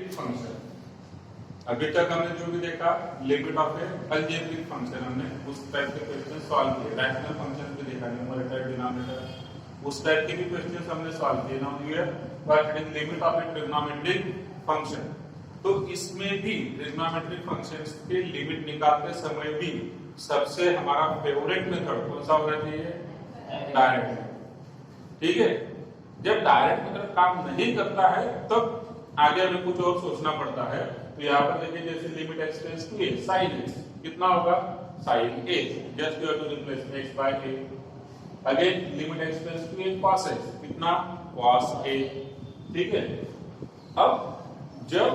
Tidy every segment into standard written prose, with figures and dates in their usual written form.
Algebraic function. अभी तक हमने जो भी देखा limit of A algebraic function, हमने उस टाइप के क्वेश्चन सॉल्व किए। रैशनल फंक्शन भी देखा, न्यूमरेटर डिनोमिनेटर, उस टाइप के भी क्वेश्चन हमने सॉल्व किए। Now we are working limit of a trigonometric function. तो इसमें भी ट्रिग्नोमेट्रिक फंक्शंस के लिमिट निकालते समय भी सबसे हमारा फेवरेट मेथड कौन सा होना चाहिए? डायरेक्ट। ठीक है, जब डायरेक्ट मेथड काम नहीं करता है तब आगे हमें कुछ और सोचना पड़ता है। तो यहाँ पर देखिए, जैसे limit x tends to a sin x कितना होगा? sin a, just you have to replace x by a। Again limit x tends to a cos x कितना? cos a। ठीक है, अब जब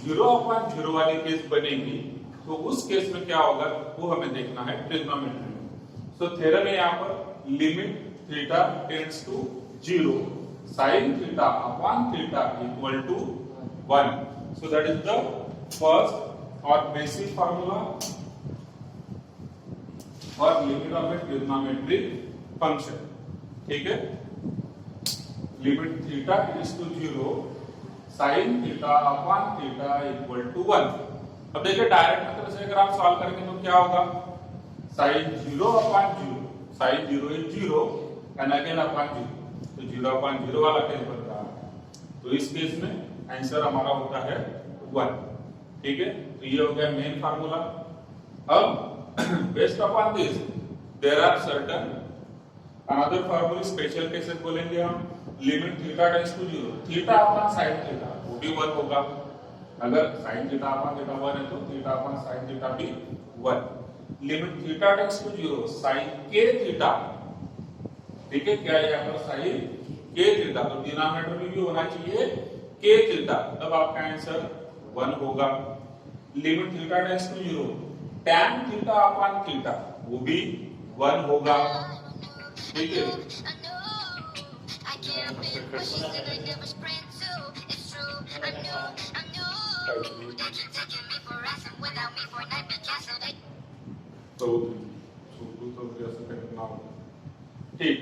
0/0 वाली केस बनेगी तो उस केस में क्या होगा वो हमें देखना है ट्रिग्नोमेट्री में। सो थ्योरम है यहाँ पर limit theta tends to 0 sin theta upon theta equal to 1. So that is the first or basic formula or limit of a trigonometric function. ठीक है, limit theta tends to 0 sin theta upon theta equal to 1. अब देखिए direct method से अगर आप solve करेंगे तो क्या होगा? sin 0 upon 0, sin 0 is 0 and again upon 0, तो 0/0 वाला केस बन रहा है। तो इस केस में आंसर हमारा होता है 1। ठीक है, तो ये हो गया मेन फार्मूला। अब based upon this there are certain another formula, special cases बोलेंगे हम। Limit theta tends to 0 theta upon sin theta वो भी 1 होगा। अगर sin थीटा अपॉन थीटा 1 है तो थीटा अपॉन sin थीटा भी 1। Limit theta tends to 0 sin k theta, ठीक है, क्या है यहाँ पर? sin k थीटा, तो डिनोमिनेटर में भी होना चाहिए k थीटा, तब आपका आंसर 1 होगा। Limit theta tends to 0 tan theta upon theta वो भी 1 होगा। ठीक है, ठीक,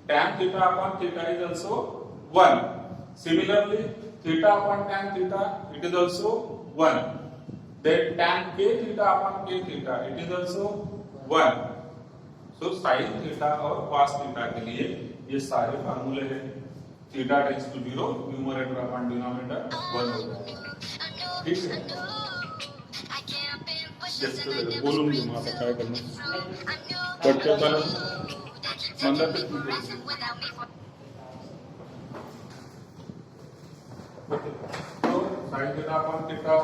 tan theta upon theta is also 1. Similarly, theta upon tan theta it is also 1. Then tan k theta upon k theta it is also 1. So sin theta और cos theta के लिए ये सारे फार्मूले हैं। Theta tends to 0 numerator upon denominator 1 होगा। ठीक है, जस्ट बोलूं जो माता क्या करना पढ़ते चलो मंदर पे तो sin theta upon theta,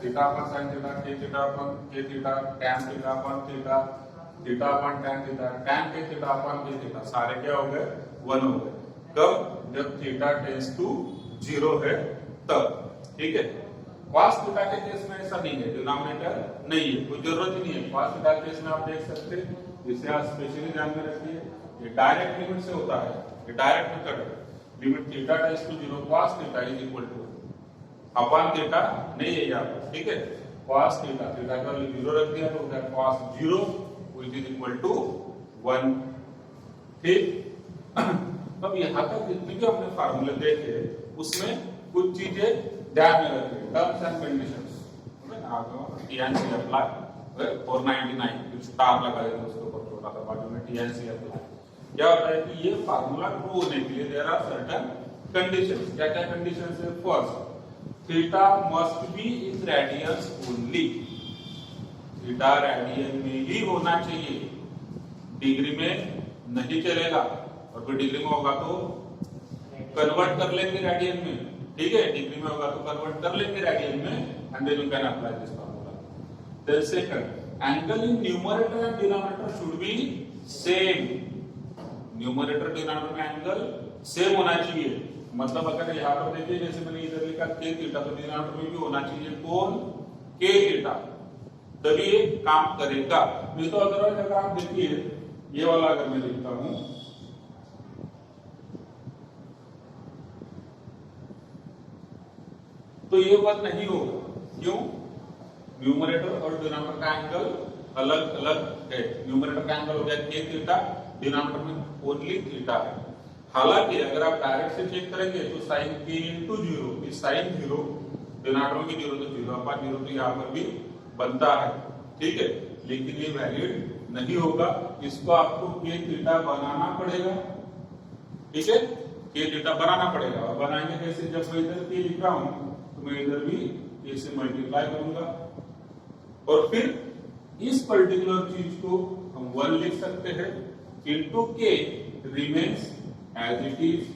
theta upon sin theta, k theta upon k theta, tan theta upon theta, theta upon tan theta, tan k theta upon k theta, सारे क्या हो गए? 1 हो गए। कब? जब थीटा टेंड्स टू 0 है तब। ठीक है, cos थीटा के केस में ऐसा नहीं है, डिनोमिनेटर नहीं है, कोई जरूरत ही नहीं है। cos थीटा के केस में आप देख सकते हैं, जिसे आप स्पेशली ध्यान में रखिए, ये डायरेक्ट लिमिट से होता है, ये डायरेक्ट मेथड है। Limit theta tends to 0 cos theta is equal to upon theta नहीं है यहाँ पर। ठीक है, cos थीटा, थीटा का वैल्यू 0 रख दिया तो हो गया cos 0 which is equal to 1। ठीक, अब यहाँ तक जितने भी हमने फार्मूले देखे उसमें कुछ चीजें ध्यान में रखिए। Terms and conditions, TNC apply 499 star लगा देते उसके ऊपर छोटा सा बाजू में टीएनसी अप्लाई। क्या होता है कि ये फार्मूला ट्रू होने के लिए देयर आर सर्टेन कंडीशंस। क्या क्या कंडीशंस है? First, theta must be in radiance only, theta radian में ही होना चाहिए, डिग्री में नहीं चलेगा। और फिर डिग्री में होगा तो कन्वर्ट कर लेंगे रेडियन में। ठीक है, डिग्री में होगा तो कन्वर्ट कर लेंगे रेडियन में and then you can apply this formula. Then second, angle in numerator and denominator should be same, numerator denominator में एंगल सेम होना चाहिए। मतलब अगर यहाँ पर देखिए जैसे मैंने इधर लिखा k थीटा तो डिनोमिनेटर में भी होना चाहिए कौन? k थीटा, तभी ये काम करेगा। नहीं तो अदरवाइज अगर आप देखिए ये वाला अगर मैं लिखता हूं तो ये बात नहीं होगा। क्यों? न्यूमरेटर और डिनोमिनेटर का एंगल अलग अलग है। न्यूमरेटर का एंगल हो गया k थीटा, डिनोमिनेटर में ओनली थीटा है। हालांकि अगर आप डायरेक्ट से चेक करेंगे तो साइन के into zero, sine zero denominator में जीरो तो जीरो अपॉन जीरो तो यहाँ पर भी बनता है, ठीक है, लेकिन ये वैलिड नहीं होगा। इसको आपको के थीटा बनाना पड़ेगा, ठीक है, के थीटा बनाना पड़ेगा। और बनाएंगे कैसे? जब मैं इधर के लिख रहा हूं तो मैं इधर भी के से मल्टीप्लाई करूंगा और फिर इस पर्टिकुलर चीज को हम 1 लिख सकते हैं इंटू के रिमेन्स एज इट इज।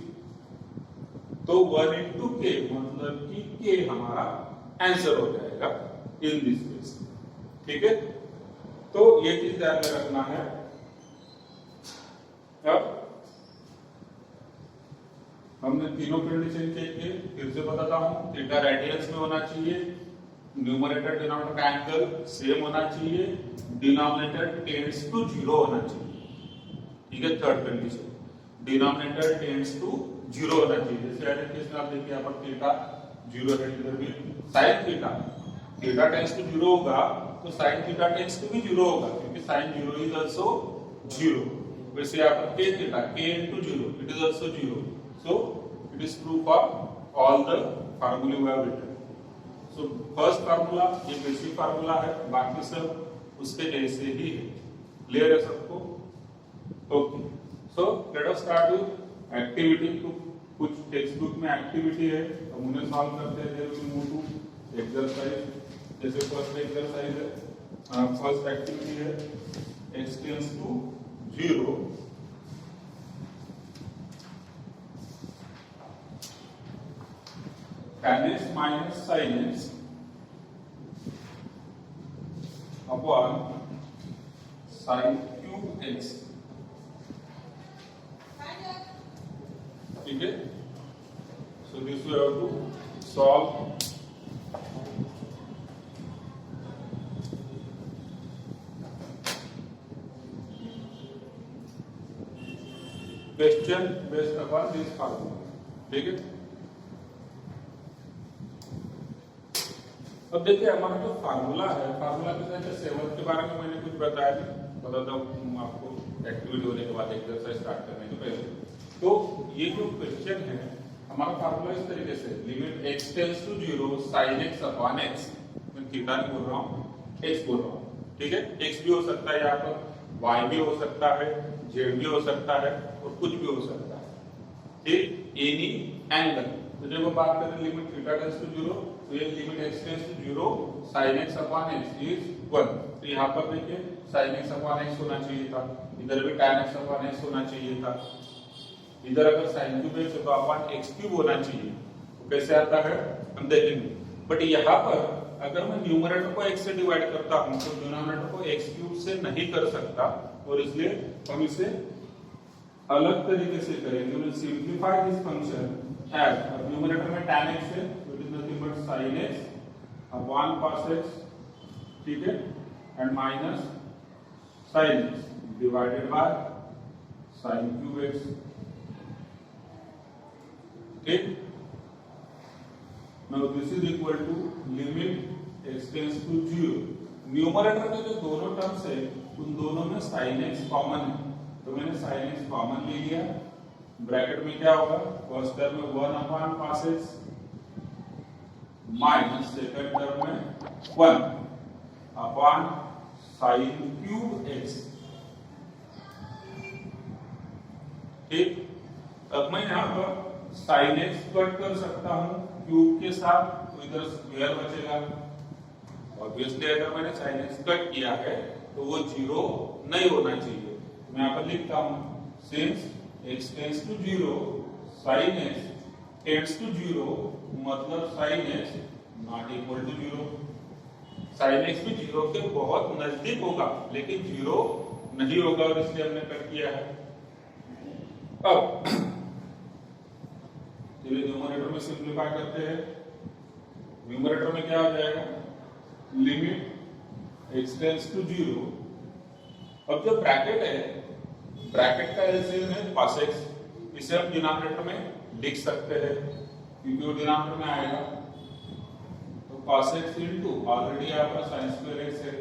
तो 1 इंटू के मतलब कि के हमारा आंसर हो जाएगा इन दिस केस, ठीक है। तो ये चीज ध्यान में रखना है। अब हमने तीनों कंडीशन चेक किए, फिर से बताता हूं। थीटा रेडियंस में होना चाहिए, न्यूमरेटर डिनोमिनेटर का एंगल सेम होना चाहिए, डिनोमिनेटर टेंड्स टू जीरो होना चाहिए, ठीक है। Third condition, denominator tends to zero होना चाहिए। जैसे अगर केस में आप देखिए यहाँ पर थीटा जीरो है, इधर भी sine theta tends to zero होगा तो साइन थीटा टेंड्स टू भी जीरो होगा, क्योंकि sine zero is also zero. वैसे यहाँ पर के थीटा के into zero it is also zero. So it is true for all the formulae we have written. So first formula ये basic formula है, बाकी सब उसके जैसे ही है। क्लियर है सबको? Okay, so let us start with activity. तो कुछ टेक्स्ट बुक में एक्टिविटी है, हम उन्हें सॉल्व करते हैं। There will move to exercise. जैसे फर्स्ट एक्सरसाइज है, फर्स्ट एक्टिविटी है x tends to 0 tan x minus sin x upon sin cube x, ठीक है। So this we have to solve. Question based upon this formula, ठीक है। अब देखिए हमारा जो फार्मूला है, फार्मूला के साथ सेवंथ के बारे में मैंने कुछ बताया नहीं, बताता हूँ आपको एक्टिविटी होने के बाद, एक्सरसाइज स्टार्ट करने के पहले। तो ये जो क्वेश्चन है, हमारा फार्मूला इस तरीके से, limit x tends to 0 sin x upon x, मैं थीटा नहीं बोल रहा हूँ, x बोल रहा हूँ, ठीक है। x भी हो सकता है यहाँ पर, y भी हो सकता है, z भी हो सकता है और कुछ भी हो सकता है, ठीक, एनी एंगल। तो जब हम बात करें लिमिट थीटा टेंड्स टू 0, तो ये limit x tends to 0 sin x upon x is 1। तो यहाँ पर देखिए sin x अपॉन x होना चाहिए था, इधर भी tan x अपॉन x होना चाहिए था, इधर अगर sin क्यूब x है तो अपॉन x क्यूब होना चाहिए। तो कैसे आता है हम देखेंगे। बट यहाँ पर अगर मैं न्यूमरेटर को x से डिवाइड करता हूँ तो डिनोमिनेटर को x क्यूब से नहीं कर सकता, और इसलिए हम इसे अलग तरीके से करेंगे। Will simplify this function as, अब न्यूमरेटर में tan x है तो it is nothing but sin x upon cos x, ठीक है, and minus sin x divided by sin cube x, ठीक। Now this is equal to limit x tends to 0। Numerator के जो दोनों terms है उन दोनों में sin x कॉमन है, तो मैंने sin x कॉमन ले लिया। ब्रैकेट में क्या होगा, फर्स्ट टर्म में 1 upon cos x minus second term में 1 अपॉन sin क्यूब x, ठीक। अब मैं यहाँ पर sin x कट कर सकता हूँ क्यूब के साथ, तो इधर स्क्वायर बचेगा। ऑब्वियसली अगर मैंने sin x कट किया है तो वो 0 नहीं होना चाहिए। मैं यहाँ पर लिखता हूँ since x tends to 0 sin x tends to 0, मतलब sin x not equal to 0। sin x भी 0 के बहुत नजदीक होगा लेकिन 0 नहीं होगा, और इसलिए हमने कट किया है। अब चलिए न्यूमरेटर में सिंपलीफाई करते हैं। न्यूमरेटर में क्या हो जाएगा, लिमिट x टेंड्स टू 0। अब जो ब्रैकेट है, ब्रैकेट का एलसीएम है cos x, इसे हम डिनोमिनेटर में लिख सकते हैं क्योंकि वो डिनोमिनेटर में आएगा। तो cos x इनटू ऑलरेडी यहाँ पर sin स्क्वायर x है,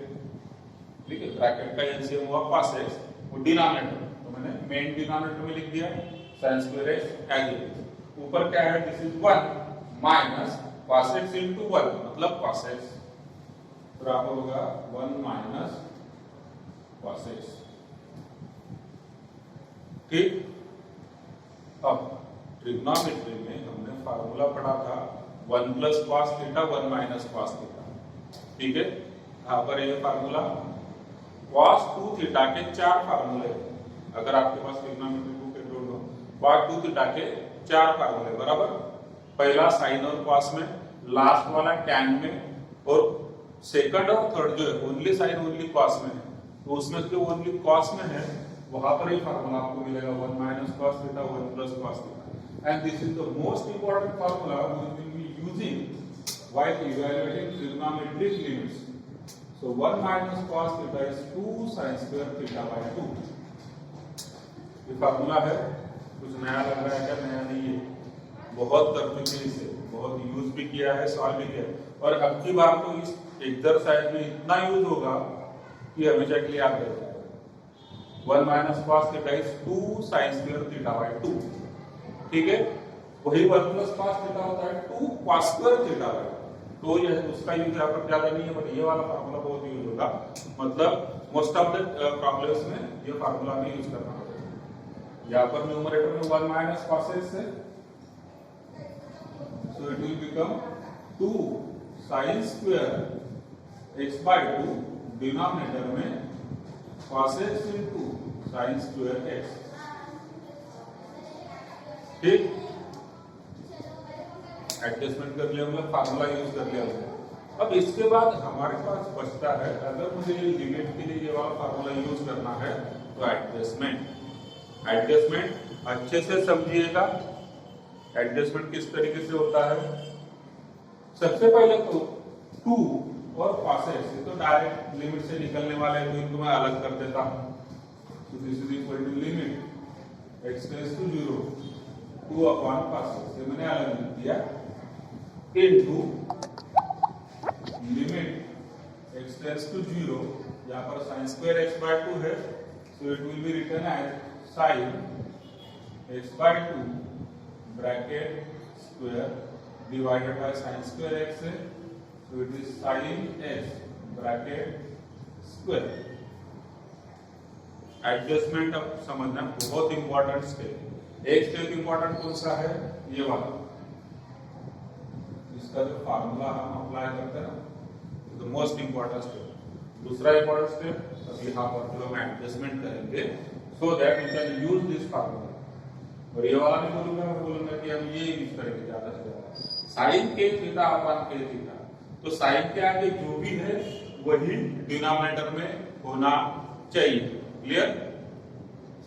ठीक है। ब्रैकेट का एलसीएम हुआ cos x, वो डिनोमिनेटर, तो मैंने मेन डिनोमिनेटर में लिख दिया sine square x as it is. ऊपर क्या है, this is 1 minus cos x into 1 मतलब cos x बराबर होगा 1 माइनस cos x। ठीक, अब ट्रिग्नोमेट्री में हमने फार्मूला पढ़ा था 1 plus cos theta 1 minus cos theta. ठीक है, यहाँ पर ये फार्मूला cos 2 थीटा के 4 फार्मूले, अगर आपके पास ट्रिग्नोमेट्री बुक है तो cos 2 थीटा के 4 फार्मूले बराबर। पहला साइन और cos में, लास्ट वाला tan में, और सेकंड और थर्ड जो है ओनली साइन ओनली cos में है, तो उसमें जो ओनली cos में है वहां पर ये फार्मूला आपको मिलेगा 1 minus cos theta 1 plus cos theta. And this is the most important formula we will be using while evaluating trigonometric limits. So 1 minus cos theta is 2 sin square theta by 2। ये formula है, कुछ नया लग रहा है क्या? नया नहीं है, बहुत कर चुके हैं इसे, बहुत यूज भी किया है, सॉल्व भी किया है, और अब की बार तो इस एक्सरसाइज में इतना यूज होगा कि हमेशा के लिए याद रह जाएगा। 1 minus cos theta is 2 sin square theta by 2। ठीक है, वही 1 प्लस cos थीटा होता है 2 cos स्क्वायर थीटा बाय 2। तो ये उसका यूज यहाँ पर ज्यादा नहीं है, बट ये वाला फार्मूला बहुत यूज होगा, मतलब मोस्ट ऑफ द प्रॉब्लम्स में ये फार्मूला भी यूज करना होगा। यहाँ पर न्यूमरेटर में 1 माइनस cos x है, so it will become 2 sin square x by 2, denominator में cos x into sin square x। ठीक, एडजस्टमेंट कर लिया हमने, फार्मूला यूज कर लिया हमने। अब इसके बाद हमारे पास बचता है, अगर मुझे लिमिट के लिए ये वाला फार्मूला यूज करना है तो एडजस्टमेंट। एडजस्टमेंट अच्छे से समझिएगा, एडजस्टमेंट किस तरीके से होता है। सबसे पहले तो 2 और cos x, ये तो डायरेक्ट लिमिट से निकलने वाले हैं, तो इनको मैं अलग कर देता हूं। तो this is equal to limit x tends to 0 2 upon cos x, ये मैंने अलग लिख दिया, into limit x tends to 0, यहाँ पर sin स्क्वायर x by 2 है, so it will be written as sin x by 2 bracket square divided by sin square x है, so it is sin x bracket square. Adjustment अब समझना बहुत important step. एक step important कौन सा है? ये वाला, इसका जो फार्मूला हम अप्लाई करते हैं ना, तो मोस्ट इंपॉर्टेंट स्टेप। दूसरा इंपॉर्टेंट स्टेप अब यहाँ पर जो हम एडजस्टमेंट करेंगे, so that we can use this formula. और ये वाला नहीं बोलूंगा, मैं बोलूंगा कि हम ये यूज करेंगे ज्यादा से ज्यादा, साइन के थीटा अपॉन के थीटा। तो साइन के आगे जो भी है वही डिनोमिनेटर में होना चाहिए। क्लियर?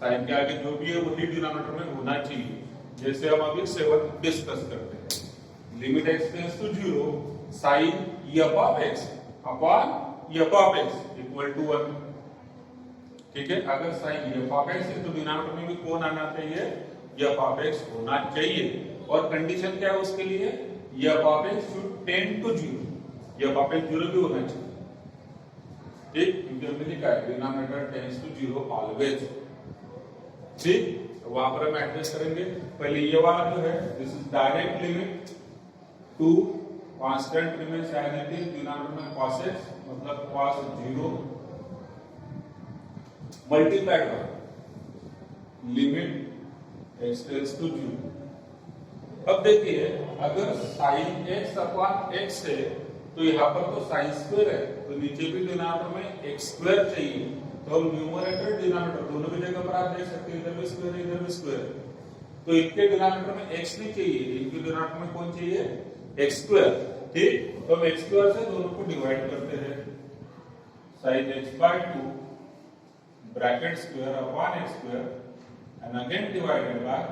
साइन के आगे जो भी है वही डिनोमिनेटर में होना चाहिए। जैसे हम अभी 7 डिस्कस करते हैं, limit x tends to 0 sin f of x upon f of x equal to 1। ठीक है, अगर sin f ऑफ x है तो डिनोमिनेटर में भी कौन आना चाहिए? f ऑफ x होना चाहिए। और कंडीशन क्या है उसके लिए? f of x should tend to 0, f of x 0 भी होना चाहिए। ठीक, क्योंकि हमने लिखा है डिनोमिनेटर टेंड्स टू 0 ऑलवेज। ठीक, तो वहां पर हम एडजस्ट करेंगे। पहले ये वाला जो है, this is direct limit to constant remains as it is, denominator में cos x मतलब cos 0 multiplied by limit x tends to 0। अब देखिए, अगर sin x अपॉन x है तो यहाँ पर तो sin स्क्वायर है, तो नीचे भी डिनोमिनेटर में x स्क्वायर चाहिए, तो हम न्यूमरेटर डिनोमिनेटर दोनों की जगह पर आप देख सकते हैं, इधर भी स्क्वायर है इधर भी स्क्वायर है, तो इनके डिनोमिनेटर में x नहीं चाहिए, इनके डिनोमिनेटर में कौन चाहिए? x square. ठीक, तो हम x स्क्वायर से दोनों को डिवाइड करते हैं, sin x by 2 bracket square upon x square and again divided by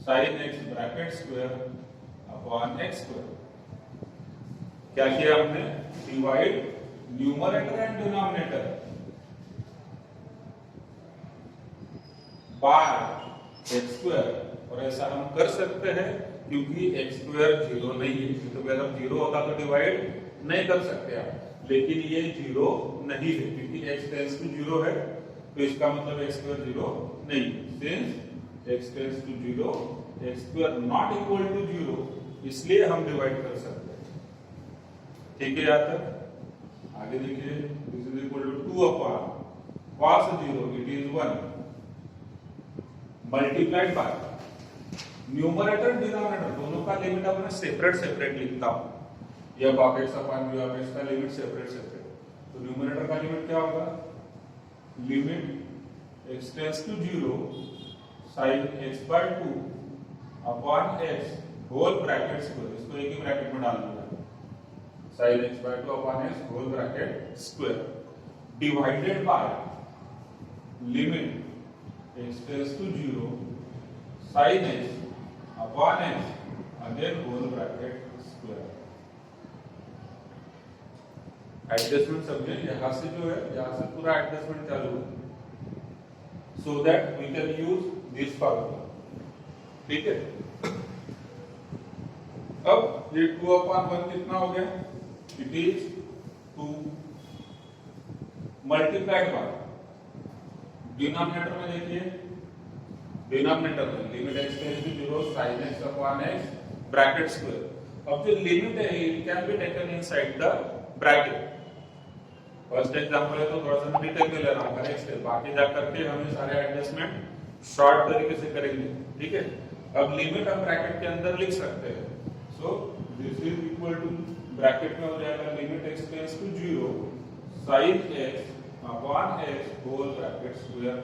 sin x bracket square upon x square. क्या किया हमने? Divide numerator and denominator by x square, और ऐसा हम कर सकते हैं क्योंकि x स्क्वायर 0 नहीं है, तो अगर 0 होता तो डिवाइड नहीं कर सकते आप, लेकिन ये 0 नहीं है क्योंकि x टेंड्स टू 0 है, तो इसका मतलब x स्क्वायर 0 नहीं है। Since x tends to 0 x square not equal to 0, इसलिए हम डिवाइड कर सकते हैं। ठीक है यहां तक? आगे देखिए, this is equal to 2 upon cos 0 it is 1 multiplied by numerator denominator दोनों का लिमिट अब मैं सेपरेट लिखता हूं। f of x upon v of x का लिमिट सेपरेट। तो न्यूमरेटर का लिमिट क्या होगा? Limit x tends to 0 sin x by 2 upon x whole bracket square, इसको एक ही ब्रैकेट में डाल दूंगा, sin x by 2 upon x whole bracket square divided by limit x tends to 0 sin x upon x again whole bracket square. Adjustment समझे, यहां से जो है यहां से पूरा एडजस्टमेंट चालू है, so that we can use this formula. ठीक है, अब ये 2 अपॉन 1 कितना हो गया? It is 2 multiplied by denominator में देखिए, डिनोमिनेटर में limit x tends to 0 sin x upon x bracket square. अब जो लिमिट है it can be taken inside the bracket. First example है तो थोड़ा सा डिटेल में ले रहा हूं, करेक्ट है, बाकी जा करके हमें सारे एडजस्टमेंट शॉर्ट तरीके से करेंगे। ठीक है, अब लिमिट हम ब्रैकेट के अंदर लिख सकते हैं। So this is equal to bracket में हो जाएगा limit x tends to 0 sin x upon x whole bracket square.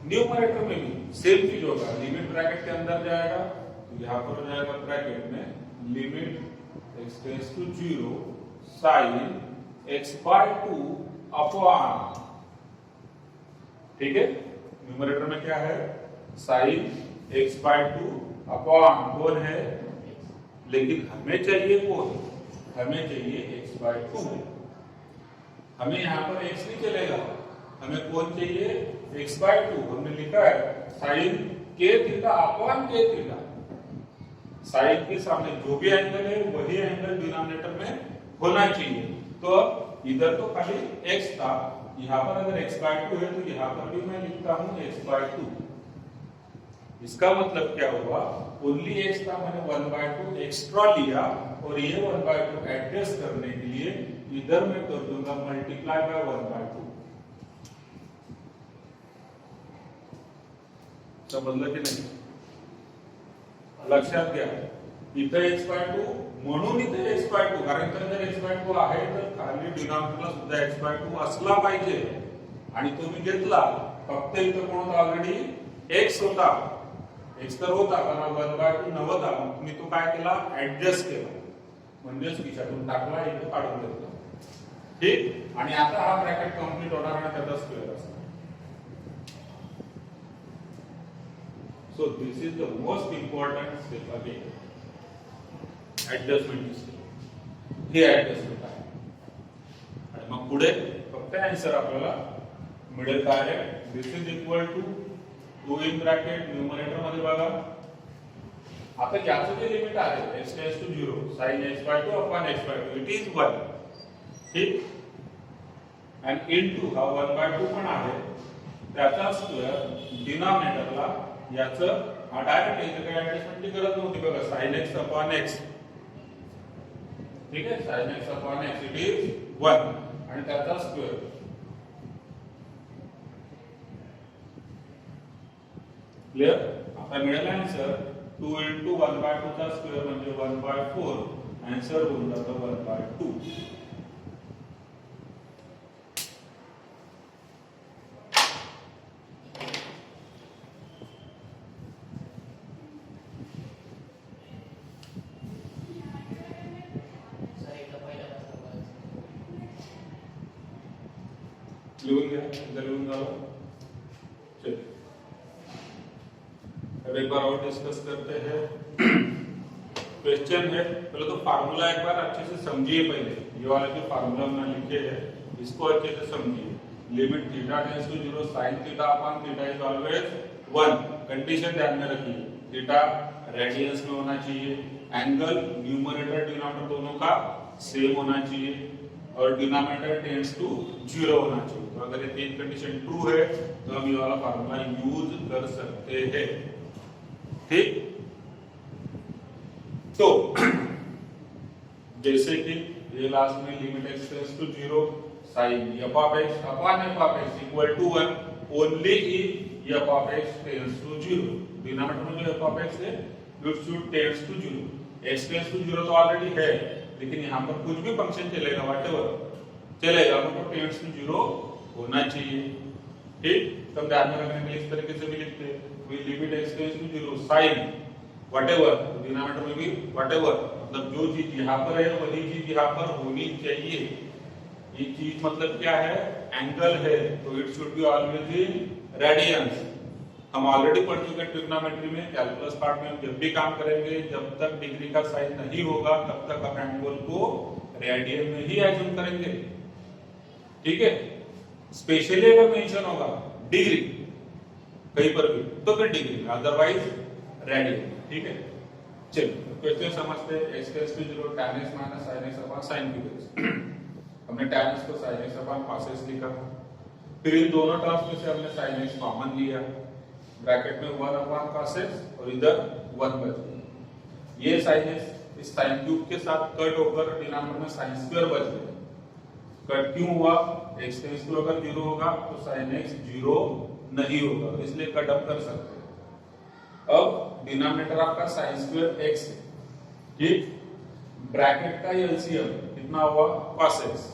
Numerator में भी सेम चीज होगा, लिमिट ब्रैकेट के अंदर जाएगा तो यहां पर हो जाएगा ब्रैकेट में limit x tends to 0 sin x by 2 upon, ठीक है, न्यूमरेटर में क्या है? sin x बाय 2 अपॉन कौन है? लेकिन हमें चाहिए कौन? हमें चाहिए x बाय 2। हमें यहां पर x नहीं चलेगा, हमें कौन चाहिए? x by 2। हमने लिखा है sin k theta upon k theta. Sine के सामने जो भी एंगल है वही एंगल डिनोमिनेटर में होना चाहिए। तो इधर तो खाली x था, यहां पर अगर x बाय 2 है तो यहां पर भी मैं लिखता हूं x बाय 2। इसका मतलब क्या हुआ? ओनली x था, मैंने 1 बाय 2 एक्स्ट्रा लिया और ये 1 बाय 2 एडजस्ट करने के लिए इधर मैं कर दूंगा मल्टीप्लाई बाय 1 बाय 2। समझलं की नाही? लक्षात घ्या, इथे x बाय 2 म्हणून इथे x बाय 2, कारण तर जर x बाय 2 आहे तर खाली डिनॉमिनेटरला सुद्धा x बाय 2 असला पाहिजे आणि तुम्ही घेतला फक्त इथे कोण होता? ऑलरेडी x होता, x तर होता कारण 1 बाय 2 नव्हता, मी तो काय केला? ऍडजस्ट केला, म्हणजेच खिशातून टाकला, इथे काढून घेतला। ठीक, आणि आता हा ब्रॅकेट कंप्लीट होणार आणि त्याचा स्क्वेअर असणार। So this is the most important step again, adjustment step। Hey adjustment आहे आणि मग पुढे फक्त आन्सर आपल्याला मिळेल direct. This is equal to 2 in bracket numerator मध्ये बघा, आता याचं जे लिमिट आहे x tends to 0 sin x by 2 upon x by 2 it is 1। ठीक, आणि इनटू हा 1 बाय 2 पण आहे, त्याचा स्क्वेअर डिनोमिनेटरला याचं हा डायरेक्ट इथे काही ऍडजस्टमेंटची गरज नव्हती बघा, sin x अपॉन x। ठीक आहे, sin x upon x it is 1 आणि त्याचा स्क्वेअर। क्लियर? आता मिळाला आन्सर 2 into 1 by 2 चा स्क्वेअर म्हणजे 1 by 4, आन्सर होऊन जातो 1 by 2। लिहून घ्या, लिहून जाओ। चलिए अब एक बार और डिस्कस करते हैं। क्वेश्चन है, पहले तो फार्मूला एक बार अच्छे से समझिए। पहले ये वाला जो फार्मूला हमने लिखे है इसको अच्छे से समझिए। Limit theta tends to 0 sin theta upon theta is always 1। Condition ध्यान में रखिए, थीटा रेडियंस में होना चाहिए, एंगल न्यूमरेटर डिनोमिनेटर दोनों का सेम होना चाहिए और डिनोमिनेटर टेंड्स टू 0 होना चाहिए। तो अगर ये तीन कंडीशन ट्रू है तो हम ये वाला फार्मूला यूज कर सकते हैं। ठीक, तो जैसे कि ये लास्ट में limit x tends to 0 sin f of x upon f of x equal to 1 only if f of x tends to 0। Denominator में जो f of x है it should tends to 0। x tends to 0 तो already है, लेकिन यहाँ पर कुछ भी फंक्शन चलेगा व्हाटएवर चलेगा, मतलब टेंड्स टू 0 होना चाहिए। ठीक, तो हम ध्यान में रखने के लिए इस तरीके से भी लिखते हैं, we limit x tends to 0 sin whatever, denominator में भी व्हाटएवर, मतलब जो चीज यहाँ पर है वही चीज यहाँ पर होनी चाहिए। ये चीज मतलब क्या है, एंगल है, तो it should be always in radiance. हम ऑलरेडी पढ़ चुके हैं ट्रिग्नोमेट्री में, कैलकुलस पार्ट में हम जब भी काम करेंगे जब तक डिग्री का साइन नहीं होगा तब तक हम एंगल को रेडियन में ही एज्यूम करेंगे। ठीक है, स्पेशली अगर मेंशन होगा डिग्री कहीं पर भी तो फिर डिग्री, अदरवाइज रेडियन। ठीक है, चलिए क्वेश्चन समझते हैं। x tends to 0 tan x - sin x upon sin cube x। हमने tan x को sin x upon cos x लिखा, फिर इन दोनों टर्म्स में से हमने sin x कॉमन लिया, ब्रैकेट में 1 अपॉन cos x और इधर 1 बच गया। ये sin x इस sin क्यूब के साथ कट होकर डिनोमिनेटर में sin स्क्वायर बच गया। कट क्यों हुआ, x टेंड्स टू अगर 0 होगा तो sin x 0 नहीं होगा, इसलिए कट अप कर सकते हैं। अब डिनोमिनेटर आपका sin स्क्वायर x है, ठीक, ब्रैकेट का एलसीएम कितना हुआ cos x,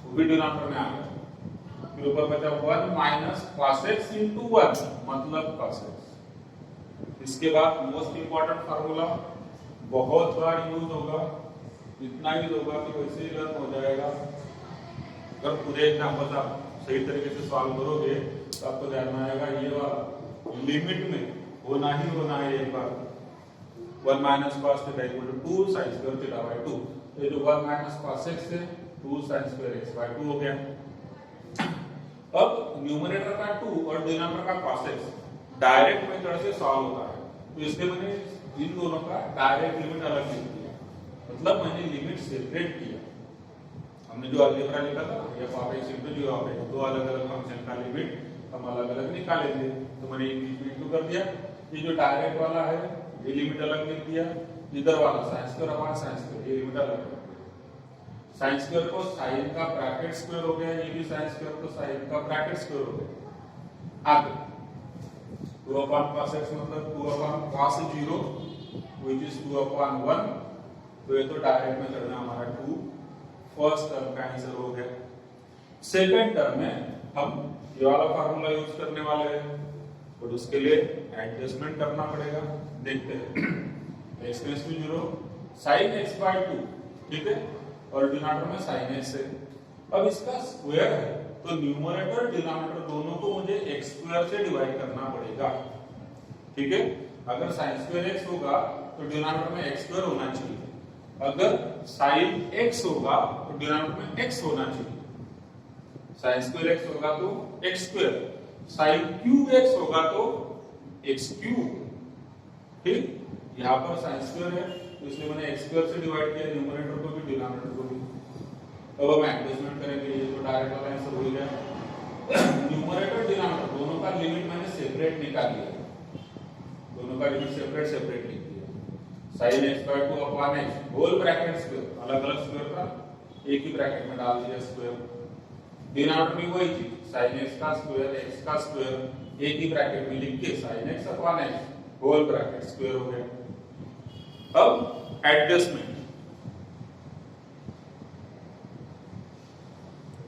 वो भी डिनोमिनेटर में आ गया, फिर ऊपर बचा 1 माइनस cos x into 1 मतलब cos x। इसके बाद मोस्ट इंपॉर्टेंट फार्मूला बहुत बार यूज होगा, इतना यूज होगा कि वैसे ही लर्न हो जाएगा। अगर पूरे एग्जाम्पल आप सही तरीके से सॉल्व करोगे तो आपको ध्यान में आएगा ये वाला लिमिट में होना ही होना है एक बार। 1 minus cos theta equal to 2 sin square theta by 2। ये जो 1 माइनस cos x है 2 sin स्क्वायर x बाय 2 हो गया। अब न्यूमरेटर का 2 और डिनोमिनेटर का cos x डायरेक्ट मेथड से सॉल्व होता है, तो इसलिए मैंने इन दोनों का डायरेक्ट लिमिट अलग लिख दिया, मतलब मैंने लिमिट सेपरेट किया। हमने जो अलजेब्रा लिखा था f of x into g of x, दो अलग अलग फंक्शन का लिमिट हम अलग अलग निकालेंगे, तो मैंने इंटू कर दिया। ये जो डायरेक्ट वाला है ये लिमिट अलग लिख दिया, इधर वाला sin square upon sin square ये लिमिट अलग लिख दिया। sin स्क्वायर को sin का ब्रैकेट स्क्वायर हो गया, ये भी sin स्क्वायर को sin का ब्रैकेट स्क्वायर हो गया। आगे 2 अपॉन cos x मतलब 2 upon cos 0 which is 2 upon 1, तो ये तो डायरेक्ट में करना हमारा 2 फर्स्ट टर्म का आंसर हो गया। सेकंड टर्म में हम ये वाला फार्मूला यूज करने वाले हैं, और उसके लिए एडजस्टमेंट करना पड़ेगा। देखते हैं x tends to 0 sin x by 2, ठीक है, और डिनोमिनेटर में sin x है। अब इसका स्क्वायर है तो न्यूमरेटर डिनोमिनेटर दोनों को मुझे x स्क्वायर से डिवाइड करना पड़ेगा। ठीक है, अगर sin स्क्वायर x होगा तो डिनोमिनेटर में x स्क्वायर होना चाहिए, अगर sin x होगा तो डिनोमिनेटर में x होना चाहिए। sin स्क्वायर x होगा तो x square, sin cube x होगा तो x क्यूब। ठीक, यहाँ पर sin स्क्वायर है तो इसलिए मैंने x स्क्वायर से डिवाइड किया न्यूमरेटर को भी डिनोमिनेटर को भी। अब हम एडजस्टमेंट करेंगे, ये तो डायरेक्ट वाला आंसर हो गया। न्यूमरेटर डिनोमिनेटर दोनों का लिमिट मैंने सेपरेट निकाल लिया, दोनों का लिमिट सेपरेट सेपरेट लिख दिया। sin x by 2 upon x whole bracket square, अलग अलग स्क्वायर का एक ही ब्रैकेट में डाल दिया स्क्वायर। डिनोमिनेटर में वही चीज sin x का स्क्वायर x का स्क्वायर एक ही ब्रैकेट में लिख के sin x upon x whole bracket square हो गया। अब एडजस्टमेंट,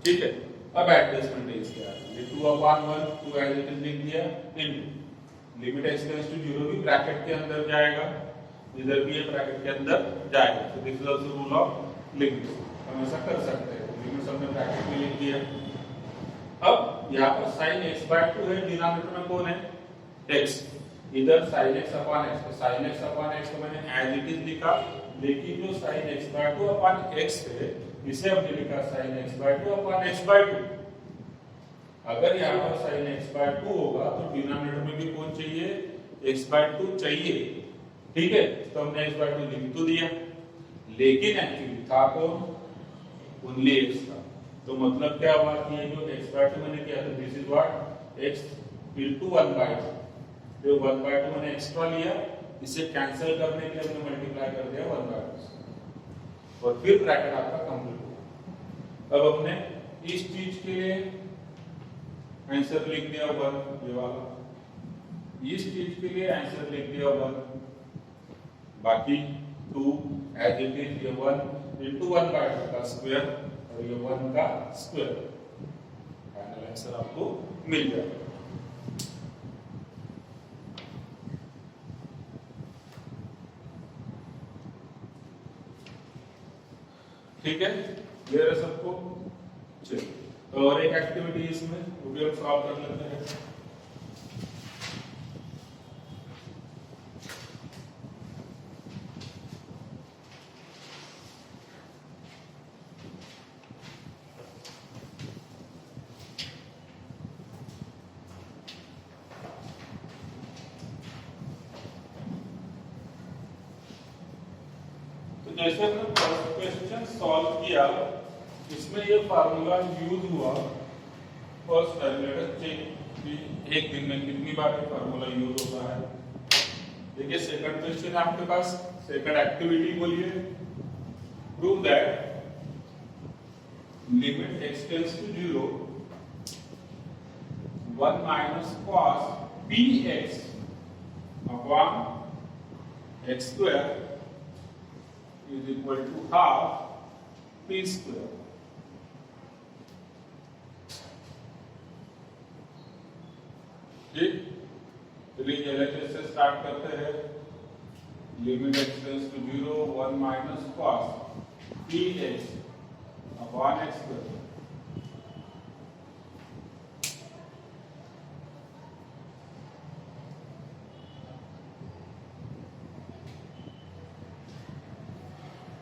ठीक है, अब एडजस्टमेंट इज क्या है, ये 2 अपॉन 1 2 एज इट इज लिख दिया, into limit x tends to 0 भी ब्रैकेट के अंदर जाएगा, इधर भी ये ब्रैकेट के अंदर जाएगा। तो this is also rule of limit, हम ऐसा कर सकते हैं। लिमिट हमने ब्रैकेट में लिख दिया। अब यहाँ पर sin x बाय 2 है, डिनोमिनेटर में कौन है x, इधर sin x अपॉन x, तो sin x अपॉन x को मैंने एज इट इज लिखा, लेकिन जो sin x by 2 upon x है इसे हमने लिखा sin x by 2 upon x by 2। अगर यहाँ पर sin x बाय 2 होगा तो डिनोमिनेटर में भी कौन चाहिए x बाय 2 चाहिए। ठीक है, तो हमने x बाय 2 लिख तो दिया, लेकिन एक्चुअली था कौन, ओनली एक्स था। तो मतलब क्या हुआ कि ये जो एक्स बाय टू मैंने किया था, this is what x into 1/2। जो 1/2 मैंने एक्स्ट्रा लिया, इसे कैंसिल करने के लिए मैंने मल्टीप्लाई कर दिया 1/2 से, और फिर ब्रैकेट आपका कंप्लीट हुआ। अब हमने इस चीज के लिए आंसर लिख दिया 1, ये वाला। इस चीज के लिए आंसर लिख दिया 1, बाकी 2 एज इट इज, ये 1 इनटू 1/2 का स्क्वायर और ये 1 का स्क्वायर। फाइनल आंसर आपको मिल जाएगा। ठीक है, क्लियर है सबको? चलिए, तो और एक एक्टिविटी इसमें वो भी हम सॉल्व कर लेते हैं। जैसे हमने फर्स्ट क्वेश्चन सॉल्व किया, इसमें ये फार्मूला यूज हुआ first time. Let us check कि एक दिन में कितनी बार ये फार्मूला यूज होता है। देखिए सेकंड क्वेश्चन है आपके पास, सेकंड एक्टिविटी बोलिए, prove that limit x tends to 0 1 minus cos px upon x square is equal to half p square। ठीक, चलिए एलएचएस से स्टार्ट करते हैं। Limit x tends to 0 1 minus cos px upon x square.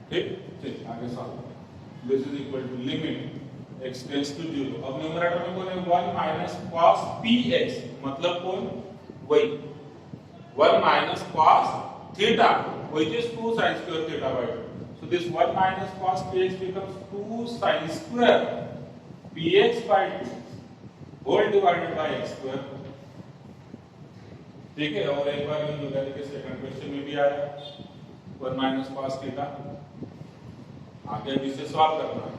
ठीक, ठीक, आगे solve. This is equal to limit x tends to 0। अब numerator में कौन है, 1 माइनस cos px, मतलब कौन, वही 1 minus cos theta, which is 2 sin square theta by 2। So this 1 minus cos px becomes 2 sin square px by 2 whole divided by x square। ठीक है, और एक बार यूज हो गया कि सेकंड क्वेश्चन में भी आया 1 माइनस cos थीटा। आगे अब इसे सॉल्व करना है।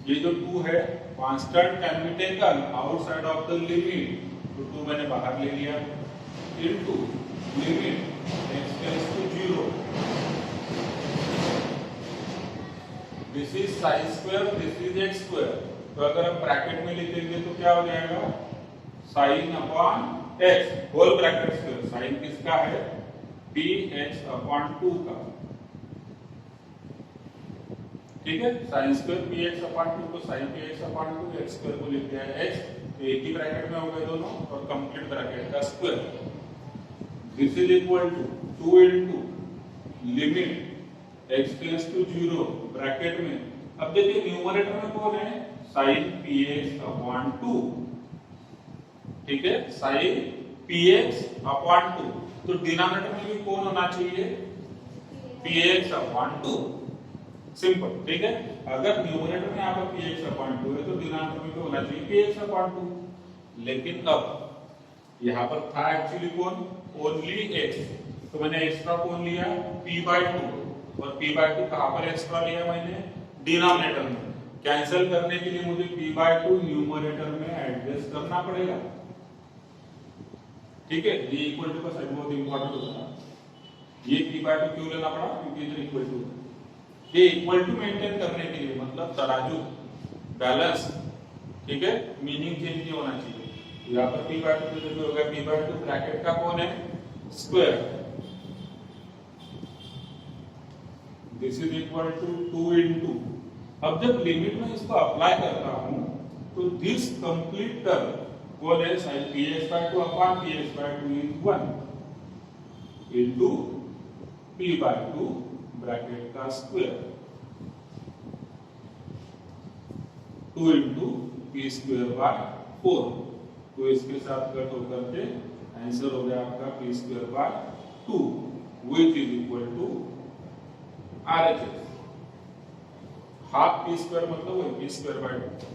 ये जो 2 है constant can be taken outside of the limit, तो 2 मैंने बाहर ले लिया, into limit x tends to 0 this is sin square, this is x square. तो अगर हम ब्रैकेट में लिखेंगे तो क्या हो जाएगा, sin upon x whole bracket square. sin किसका है, px अपॉन 2 का। ठीक है, sin स्क्वायर px अपॉन 2 को sin px upon 2, x square को लिख दिया है x, तो एक ही ब्रैकेट में हो गए दोनों, और कंप्लीट ब्रैकेट का square. This is equal to 2 into limit x tends to 0 bracket में। अब देखिए न्यूमरेटर में कौन है, sin px अपॉन 2। ठीक है, sin px अपॉन 2, तो डिनोमिनेटर में भी कौन होना चाहिए, px अपॉन 2। सिंपल, ठीक है। अगर न्यूमरेटर में आपका px अपॉन 2 है तो डिनोमिनेटर में भी होना चाहिए px अपॉन 2। लेकिन अब यहाँ पर था एक्चुअली कौन, ओनली x, तो मैंने एक्स्ट्रा कौन लिया, p बाय 2, और p बाय 2 कहाँ पर एक्स्ट्रा लिया मैंने, डिनोमिनेटर में। कैंसिल करने के लिए मुझे p बाय 2 न्यूमरेटर में एडजस्ट करना पड़ेगा। ठीक है, ये इक्वल टू का साइन बहुत इंपॉर्टेंट होता है। ये p बाय 2 क्यों लेना पड़ा, क्योंकि इधर इक्वल टू, ये इक्वल टू मेंटेन करने के लिए, मतलब तराजू बैलेंस। ठीक है, मीनिंग चेंज नहीं होना चाहिए। यहाँ पर p बाय 2 जो होगा, p बाय 2 ब्रैकेट का कौन है, square. This is equal to 2 into, अब जब लिमिट में इसको अप्लाई करता हूं तो दिस कंप्लीट टर्म कौन है, sin px by 2 upon px by 2 is 1 into p by 2 bracket का square, 2 into p square by 4। तो इसके साथ कट होकर के आंसर हो गया आपका p square by 2 which is equal to RHS। Half p square मतलब वही पी स्क्वायर बाय 2।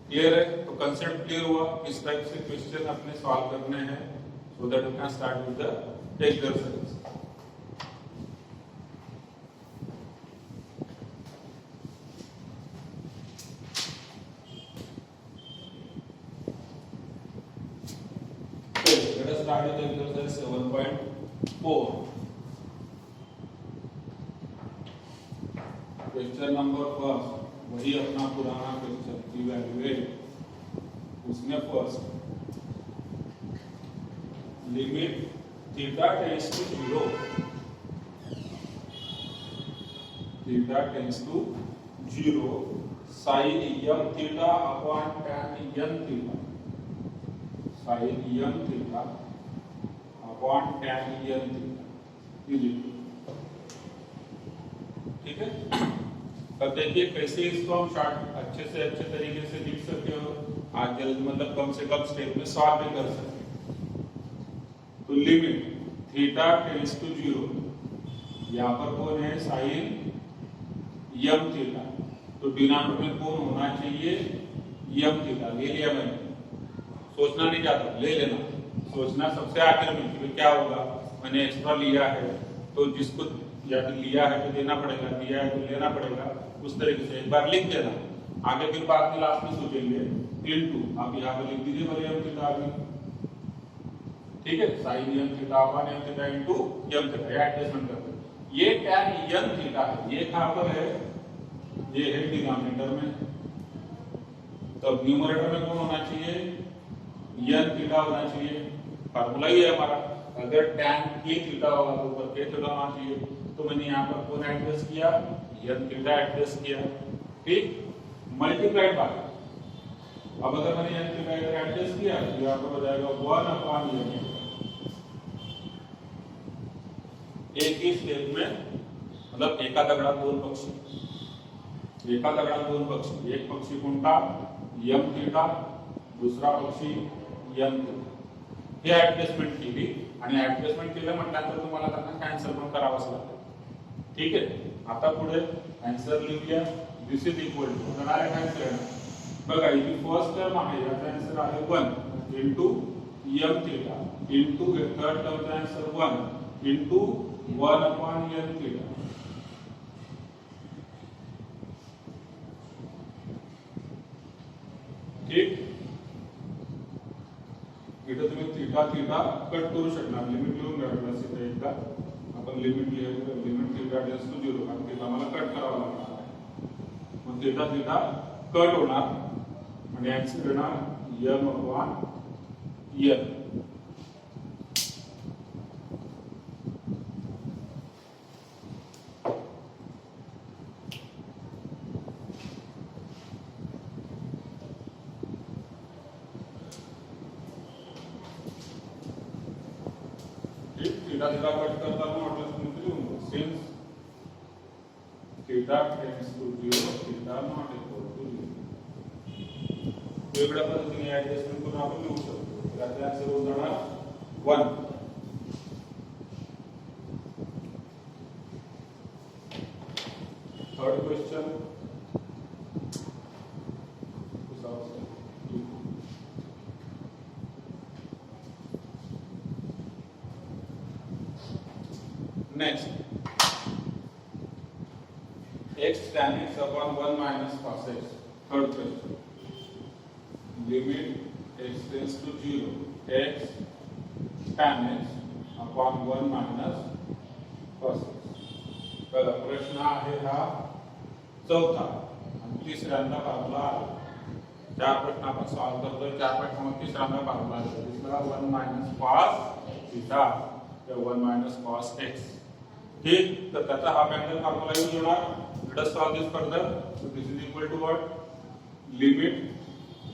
क्लियर है? तो कंसेप्ट क्लियर हुआ। इस टाइप से क्वेश्चन अपने सॉल्व करने हैं, so that we can start with the exercise. Let us start with exercise 7.4. Question number first, वही अपना पुराना क्वेश्चन, इवैल्यूएट। उसमें first limit theta tends to 0, theta tends to 0 sine m theta upon tan n theta, sine m theta upon tan n theta. ठीक है? अब देखिए कैसे इसको हम शॉर्ट अच्छे से अच्छे तरीके से लिख सकते हो, आज जल्द मतलब कम से कम स्टेप में सॉल्व भी कर सकते हो। तो लिमिट थीटा टेंड्स टू 0, यहाँ पर कौन है साइन m थीटा, तो डिनोमिनेटर में कौन होना चाहिए m थीटा। ले लिया मैंने, सोचना नहीं चाहता, ले लेना। सोचना सबसे आखिर में कि क्या होगा, मैंने एक्स्ट्रा लिया है तो जिसको या तो लिया है तो देना पड़ेगा, लिया है तो लेना पड़ेगा, उस तरीके से एक बार लिख देना। आगे फिर बाद में लास्ट में सोचेंगे इनटू, आप यहाँ पे लिख दीजिए भले m थीटा आगे। ठीक है, sine m theta upon m theta into m theta, ये एडजस्टमेंट करते हैं। ये tan n थीटा है, ये कहां पर है, ये है डिनोमिनेटर में, तो न्यूमरेटर में कौन होना चाहिए n थीटा होना चाहिए। फार्मूला ही है हमारा, अगर tan k थीटा होगा तो ऊपर k थीटा होना चाहिए। तो मैंने यहाँ पर कौन एडजस्ट किया, n थीटा एडजस्ट किया, ठीक, मल्टीप्लाइड बाय। अब अगर मैंने n थीटा इधर एडजस्ट किया तो यहाँ पर हो जाएगा 1 अपॉन n। एक ही स्टेप में, मतलब एका दगड़ा दोन पक्षी, एका दगड़ा दोन पक्षी, एक पक्षी कोणता m थीटा, दूसरा पक्षी n थीटा। हे ऍडजस्टमेंट केली आणि ऍडजस्टमेंट केलं म्हटल्यानंतर तुम्हाला त्यांना कॅन्सल पण करावंच लागतं। ठीक आहे, आता पुढे आन्सर लिहूया। दिस इज इक्वल टू, होणार आहे आन्सर बघा, इथे फर्स्ट टर्म आहे, याचा आन्सर आहे 1 into m theta into third टर्मचा answer 1 into 1 upon n theta. ठीक, इथे तुम्ही थीटा थीटा कट करू शकणार, लिमिट लिहून घ्या प्लस इथे एकदा आपण लिमिट लिहायचं, लिमिट थीटा टेंड्स टू 0, कारण थीटा मला कट करावा लागणार आहे, मग थीटा थीटा कट होणार आणि आन्सर येणार m upon n। Theta theta cut करताना म्हटलं तुम्ही लिहून घ्या, since theta tends to 0 theta not equal to 0। वेगळ्या पद्धतीने ऍडजस्टमेंट करून आपण लिहू शकतो। त्याचा आन्सर होऊन जाणार 1। Third question, next x tan x upon 1 minus cos x। Third question, limit x tends to 0 x tan x upon 1 minus cos x। बघा प्रश्न आहे हा चौथा आणि तिसऱ्यांदा फॉर्म्युला आहे। चार प्रश्न आपण सॉल्व करतोय, चार प्रश्नामध्ये तिसऱ्यांदा फॉर्म्युला आहे, तिसरा 1 minus cos थीटा या 1 minus cos x। ठीक, तर त्याचा हा अँगल फॉर्म्युला यूज होणार। Let us solve this further. So this is equal to what, limit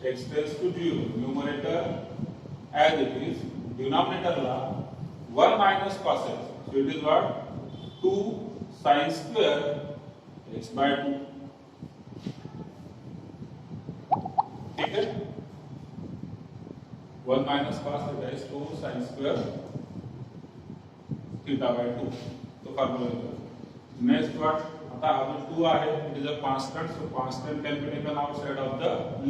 x tends to 0, numerator as it is, डिनोमिनेटरला 1 minus cos x, so it is what 2 sin square x by 2। ठीक है, 1 minus cos theta is 2 sin square theta by 2 तो formula येतो. Next what, आता हा जो 2 आहे it is a constant, so constant can be taken outside of the